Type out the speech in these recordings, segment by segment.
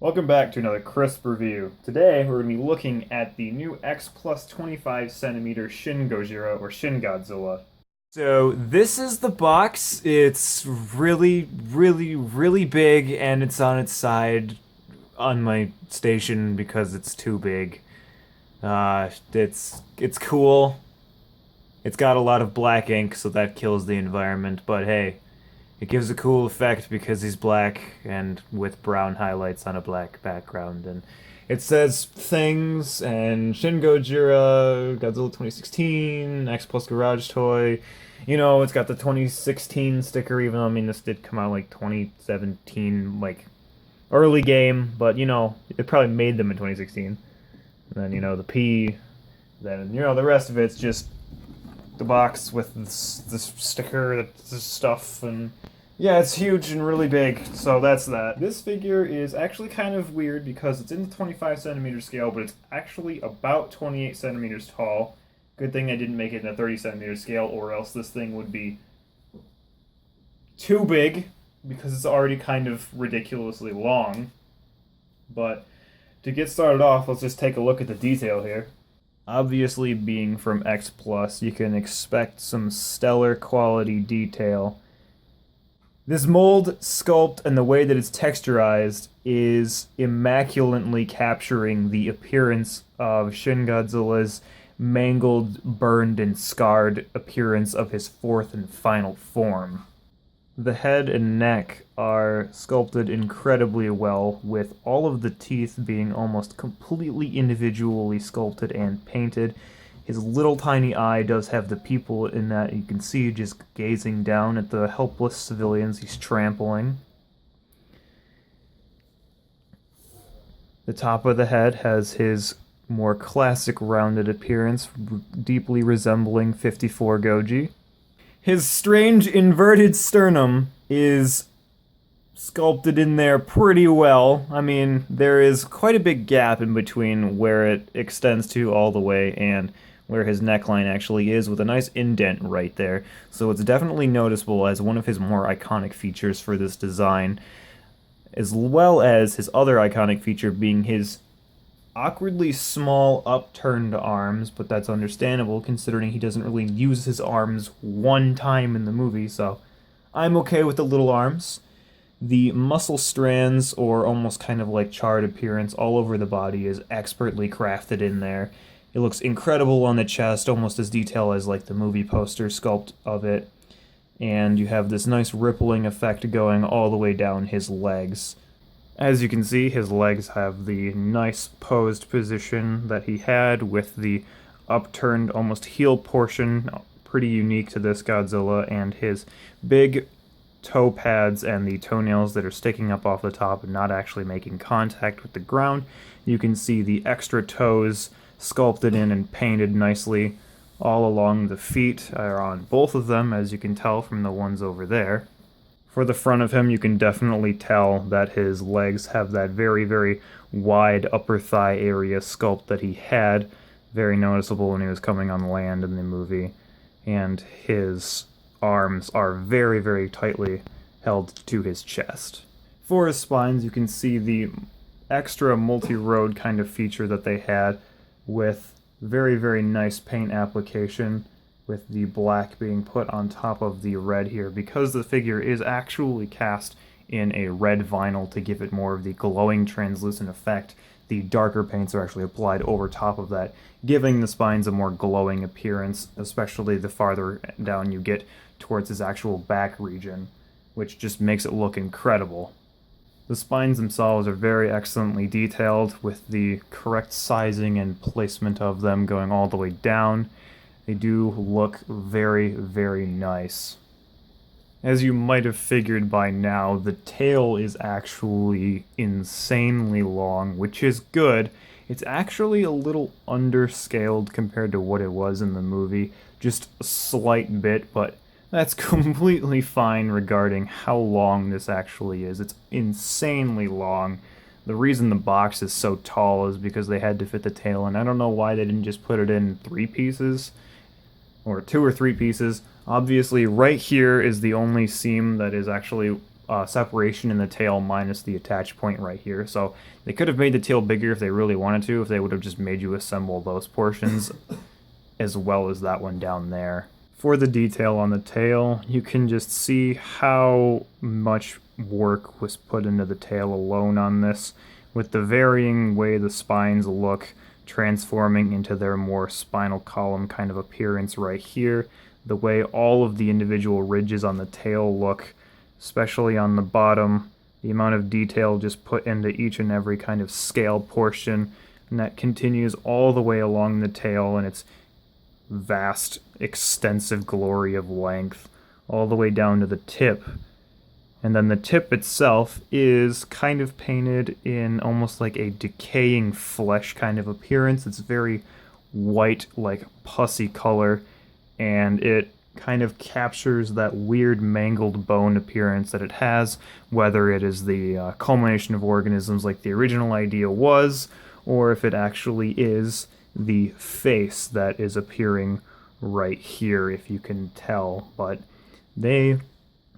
Welcome back to another crisp review. Today we're going to be looking at the new X plus 25 centimeter Shin Gojira or Shin Godzilla. So this is the box. It's really big, and it's on its side on my station because it's too big. It's cool. It's got a lot of black ink, so that kills the environment. But hey, it gives a cool effect because he's black and with brown highlights on a black background. And it says things and Shin Gojira, Godzilla 2016, X Plus Garage Toy. You know, it's got the 2016 sticker, even though, I mean, this did come out like 2017, like early game, but you know, it probably made them in 2016. And then, you know, the P, then, you know, the rest of it's just the box with this sticker, this stuff, and yeah, it's huge and really big, so that's that. This figure is actually kind of weird because it's in the 25 centimeter scale, but it's actually about 28 centimeters tall. Good thing I didn't make it in a 30 centimeter scale, or else this thing would be too big because it's already kind of ridiculously long. But to get started off, let's just take a look at the detail here. Obviously, being from X Plus, you can expect some stellar quality detail. This mold, sculpt, and the way that it's texturized is immaculately capturing the appearance of Shin Godzilla's mangled, burned, and scarred appearance of his fourth and final form. The head and neck are sculpted incredibly well, with all of the teeth being almost completely individually sculpted and painted. His little tiny eye does have the pupil in that you can see just gazing down at the helpless civilians he's trampling. The top of the head has his more classic rounded appearance, deeply resembling 54 Goji. His strange inverted sternum is sculpted in there pretty well. I mean, there is quite a big gap in between where it extends to all the way and where his neckline actually is, with a nice indent right there. So it's definitely noticeable as one of his more iconic features for this design, as well as his other iconic feature being his awkwardly small upturned arms, but that's understandable considering he doesn't really use his arms one time in the movie, so I'm okay with the little arms. The muscle strands, or almost kind of like charred appearance all over the body, is expertly crafted in there. It looks incredible on the chest, almost as detailed as like the movie poster sculpt of it. And you have this nice rippling effect going all the way down his legs. As you can see, his legs have the nice posed position that he had with the upturned, almost heel portion, pretty unique to this Godzilla, and his big toe pads and the toenails that are sticking up off the top and not actually making contact with the ground. You can see the extra toes sculpted in and painted nicely all along the feet, are on both of them, as you can tell from the ones over there. For the front of him, you can definitely tell that his legs have that very wide upper thigh area sculpt that he had, very noticeable when he was coming on land in the movie. And his arms are very tightly held to his chest. For his spines, you can see the extra multi-road kind of feature that they had, with very nice paint application, with the black being put on top of the red here, because the figure is actually cast in a red vinyl to give it more of the glowing translucent effect. The darker paints are actually applied over top of that, giving the spines a more glowing appearance, especially the farther down you get towards his actual back region, which just makes it look incredible. The spines themselves are very excellently detailed, with the correct sizing and placement of them going all the way down. They do look very nice. As you might have figured by now, the tail is actually insanely long, which is good. It's actually a little underscaled compared to what it was in the movie, just a slight bit, but that's completely fine regarding how long this actually is. It's insanely long. The reason the box is so tall is because they had to fit the tail, and I don't know why they didn't just put it in 3 pieces, or 2 or 3 pieces. Obviously, right here is the only seam that is actually separation in the tail minus the attach point right here. So they could have made the tail bigger if they really wanted to, if they would have just made you assemble those portions as well as that one down there. For the detail on the tail, you can just see how much work was put into the tail alone on this, with the varying way the spines look transforming into their more spinal column kind of appearance right here, the way all of the individual ridges on the tail look, especially on the bottom, the amount of detail just put into each and every kind of scale portion, and that continues all the way along the tail and its vast, extensive glory of length, all the way down to the tip. And then the tip itself is kind of painted in almost like a decaying flesh kind of appearance. It's very white, like pussy color, and it kind of captures that weird mangled bone appearance that it has, whether it is the culmination of organisms like the original idea was, or if it actually is the face that is appearing right here, if you can tell. But they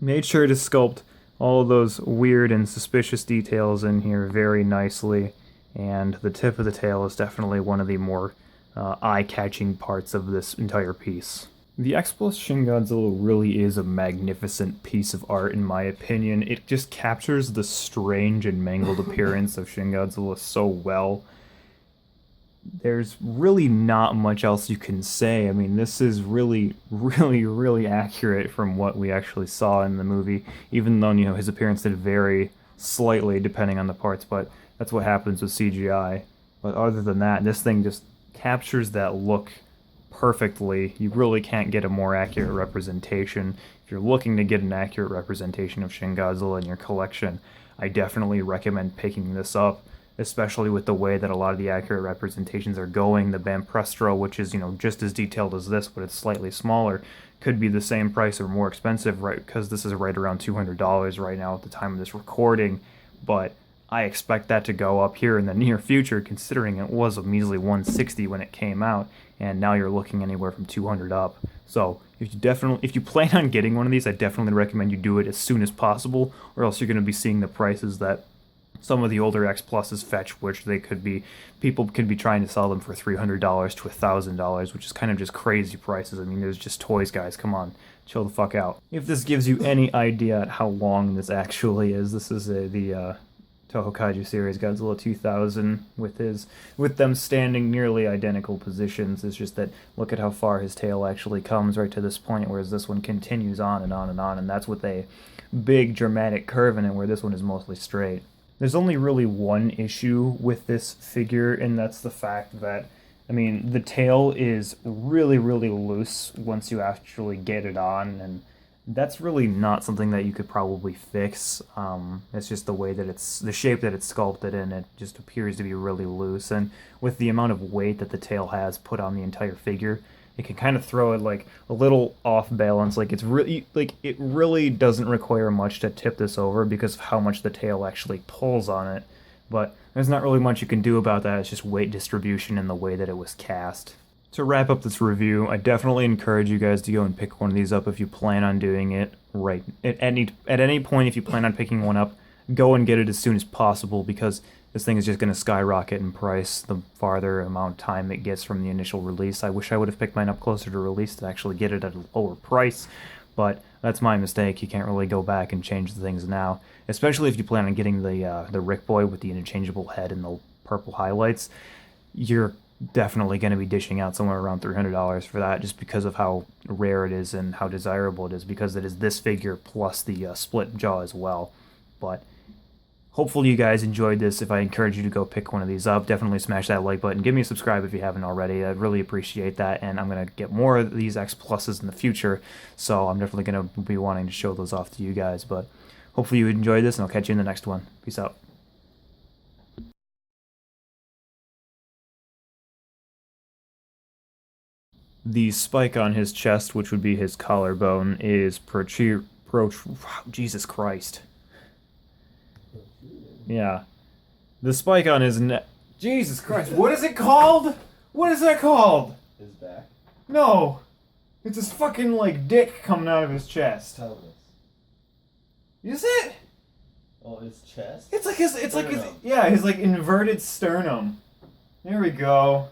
made sure to sculpt all of those weird and suspicious details in here very nicely, and the tip of the tail is definitely one of the more eye-catching parts of this entire piece. The X Plus Shin Godzilla really is a magnificent piece of art in my opinion. It just captures the strange and mangled appearance of Shin Godzilla so well. There's really not much else you can say. I mean, this is really, really accurate from what we actually saw in the movie, even though, you know, his appearance did vary slightly depending on the parts, but that's what happens with CGI. But other than that, this thing just captures that look perfectly. You really can't get a more accurate representation. If you're looking to get an accurate representation of Shin Godzilla in your collection, I definitely recommend picking this up, especially with the way that a lot of the accurate representations are going. The Banprestro, which is, you know, just as detailed as this, but it's slightly smaller, could be the same price or more expensive, right? Because this is right around $200 right now at the time of this recording. But I expect that to go up here in the near future, considering it was a measly $160 when it came out, and now you're looking anywhere from $200 up. So if you plan on getting one of these, I definitely recommend you do it as soon as possible, or else you're going to be seeing the prices that some of the older X Pluses fetch, which people could be trying to sell them for $300 to $1,000, which is kind of just crazy prices. I mean, there's just toys, guys. Come on, chill the fuck out. If this gives you any idea at how long this actually is, this is the Toho Kaiju series Godzilla 2000 with them standing nearly identical positions. It's just that look at how far his tail actually comes right to this point, whereas this one continues on and on and on, and that's with a big dramatic curve in it, where this one is mostly straight. There's only really one issue with this figure, and that's the fact that, I mean, the tail is really, really loose once you actually get it on, and that's really not something that you could probably fix. It's just the way that the shape that it's sculpted in, it just appears to be really loose, and with the amount of weight that the tail has put on the entire figure, it can kind of throw it like a little off balance. Like it really doesn't require much to tip this over because of how much the tail actually pulls on it. But there's not really much you can do about that. It's just weight distribution and the way that it was cast. To wrap up this review, I definitely encourage you guys to go and pick one of these up if you plan on doing it right. At any point, if you plan on picking one up, go and get it as soon as possible, because this thing is just going to skyrocket in price the farther amount of time it gets from the initial release. I wish I would have picked mine up closer to release to actually get it at a lower price, but that's my mistake. You can't really go back and change the things now, especially if you plan on getting the Rick Boy with the interchangeable head and the purple highlights. You're definitely going to be dishing out somewhere around $300 for that, just because of how rare it is and how desirable it is, because it is this figure plus the split jaw as well. But hopefully you guys enjoyed this. If I encourage you to go pick one of these up, definitely smash that like button. Give me a subscribe if you haven't already. I'd really appreciate that, and I'm going to get more of these X Pluses in the future, so I'm definitely going to be wanting to show those off to you guys. But hopefully you enjoyed this, and I'll catch you in the next one. Peace out. The spike on his chest, which would be his collarbone, is Jesus Christ. Yeah. The spike on his neck. Jesus Christ, what is it called? What is that called? His back? No. It's his fucking, like, dick coming out of his chest. Pelvis. Is it? Oh, his chest? It's like his Sternum. yeah, his like inverted sternum. There we go.